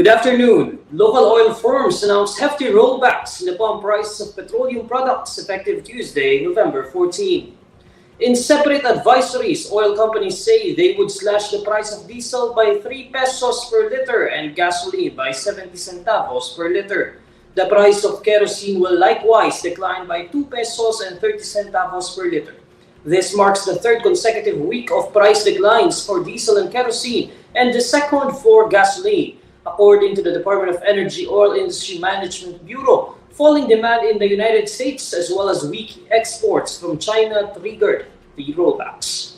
Good afternoon. Local oil firms announced hefty rollbacks in the pump prices of petroleum products effective Tuesday, November 14. In separate advisories, oil companies say they would slash the price of diesel by 3 pesos per liter and gasoline by 70 centavos per liter. The price of kerosene will likewise decline by 2 pesos and 30 centavos per liter. This marks the third consecutive week of price declines for diesel and kerosene and the second for gasoline. According to the Department of Energy Oil Industry Management Bureau, falling demand in the United States as well as weak exports from China triggered the rollbacks.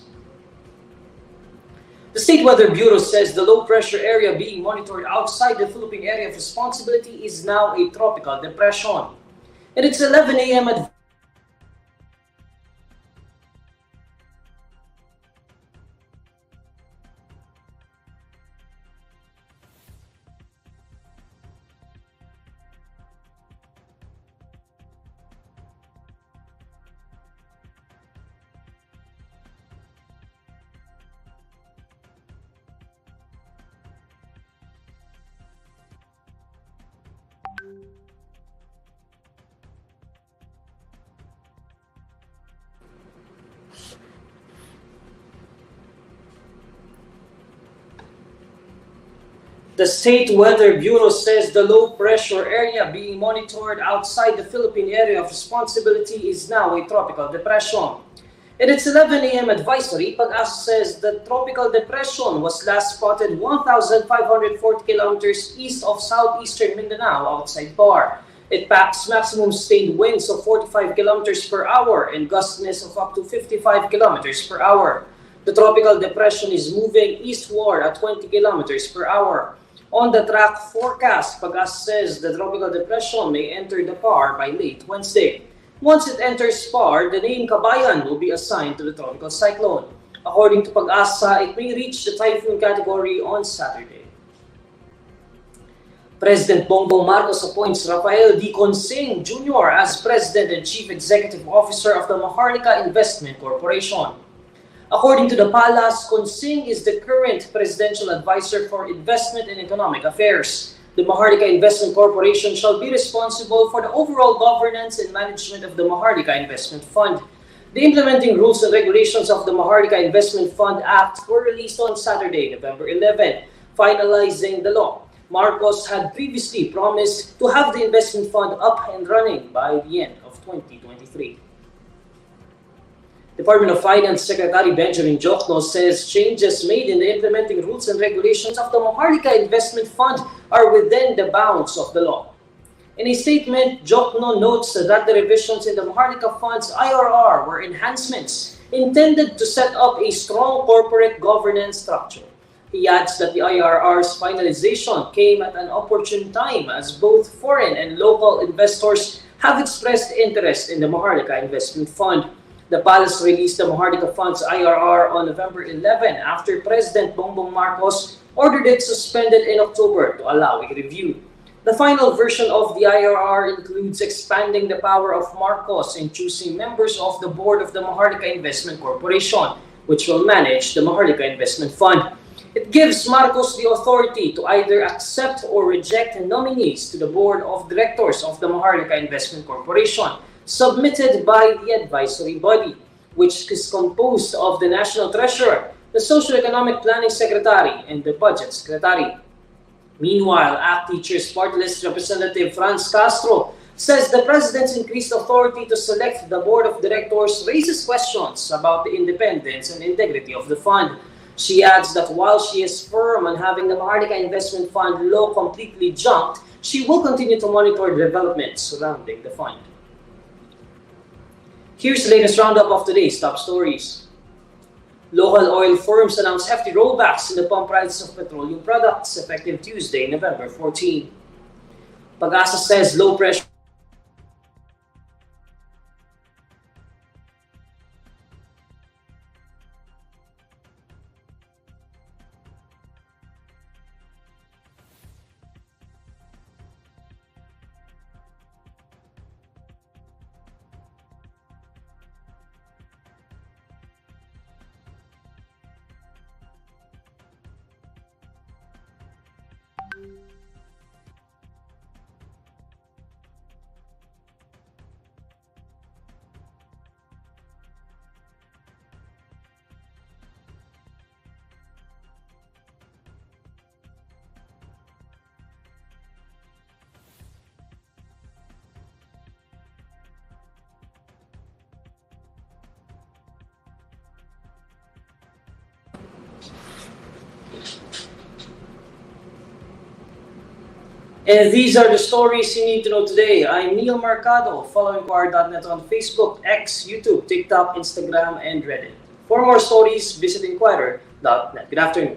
The State Weather Bureau says the low-pressure area being monitored outside the Philippine area of responsibility is now a tropical depression. And it's 11 a.m. at The State Weather Bureau says the low-pressure area being monitored outside the Philippine area of responsibility is now a tropical depression. In its 11 a.m. advisory, Pag-asa says the tropical depression was last spotted 1,540 kilometers east of southeastern Mindanao outside Bar. It packs maximum sustained winds of 45 kilometers per hour and gustiness of up to 55 kilometers per hour. The tropical depression is moving eastward at 20 kilometers per hour. On the track forecast, Pag-asa says the tropical depression may enter the PAR by late Wednesday. Once it enters PAR, the name Kabayan will be assigned to the tropical cyclone. According to Pag-asa, it may reach the typhoon category on Saturday. President Bongbong Marcos appoints Rafael Jr. as President and Chief Executive Officer of the Maharlika Investment Corporation. According to the palace, Consing is the current presidential advisor for investment and economic affairs. The Maharlika Investment Corporation shall be responsible for the overall governance and management of the Maharlika Investment Fund. The implementing rules and regulations of the Maharlika Investment Fund Act were released on Saturday, November 11, finalizing the law. Marcos had previously promised to have the investment fund up and running by the end of 2023. Department of Finance Secretary Benjamin Diokno says changes made in the implementing rules and regulations of the Maharlika Investment Fund are within the bounds of the law. In a statement, Diokno notes that the revisions in the Maharlika Fund's IRR were enhancements intended to set up a strong corporate governance structure. He adds that the IRR's finalization came at an opportune time as both foreign and local investors have expressed interest in the Maharlika Investment Fund. The palace released the Maharlika Fund's IRR on November 11 after President Bongbong Marcos ordered it suspended in October to allow a review. The final version of the IRR includes expanding the power of Marcos in choosing members of the board of the Maharlika Investment Corporation, which will manage the Maharlika Investment Fund. It gives Marcos the authority to either accept or reject nominees to the board of directors of the Maharlika Investment Corporation, submitted by the advisory body, which is composed of the National Treasurer, the Socio-Economic Planning Secretary, and the Budget Secretary. Meanwhile, ACT Teachers Party List Representative Franz Castro says the President's increased authority to select the Board of Directors raises questions about the independence and integrity of the fund. She adds that while she is firm on having the Maharlika Investment Fund law completely junked, she will continue to monitor developments surrounding the fund. Here's the latest roundup of today's top stories. Local oil firms announced hefty rollbacks in the pump prices of petroleum products effective Tuesday, November 14. Pag-asa says low pressure And these are the stories you need to know today. I'm Neil Mercado. Follow INQUIRER.net on Facebook, X, YouTube, TikTok, Instagram, and Reddit. For more stories, visit INQUIRER.net. Good afternoon.